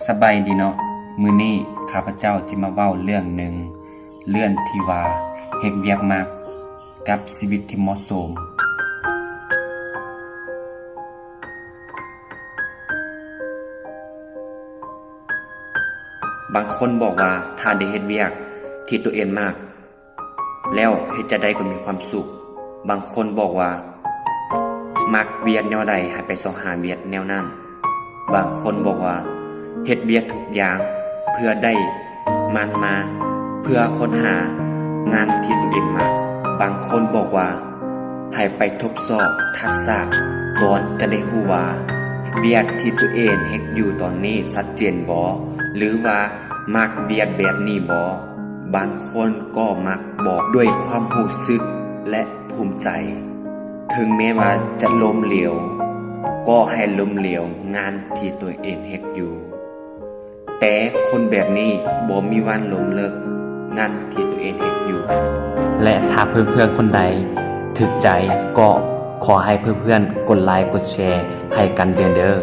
สบายดีเนาะมื้อนี้ข้าพเจ้าจิมาเว้าเรื่องหนึ่งเรื่องที่ว่าเฮ็ดเวียกมากกับชีวิตที่เหมาะสมบางคนบอกว่าถ้าได้เฮ็ดเวียกที่ตัวเองมากแล้วเฮ็ดจะได้ก็มีความสุขบางคนบอกว่ามักเวียกแนวใดให้ไปเสาะหาเวียกแนวนั้นบางคนบอกว่าเฮ็ดเวียกทุกอย่างเพื่อได้มันมาเพื่อค้นหางานที่ตัวเองมักบางคนบอกว่าให้ไปทดสอบทักษะก่อนจะได้รู้ว่าเวียกที่ตัวเองเฮ็ดอยู่ตอนนี้ชัดเจนบ่หรือว่ามักเวียกแบบนี้บ่บางคนก็มักบอกด้วยความรู้สึกและภูมิใจถึงแม้ว่าจะล้มเหลวก็ให้ล้มเหลวงานที่ตัวเองเฮ็ดอยู่แต่คนแบบนี้บ่มีวันล้มเลิกงานที่ตัวเองเฮ็ดอยู่และถ้าเพื่อนๆคนใดถึกใจก็ขอให้เพื่อนๆกดไลค์กดแชร์ให้กันเด้อ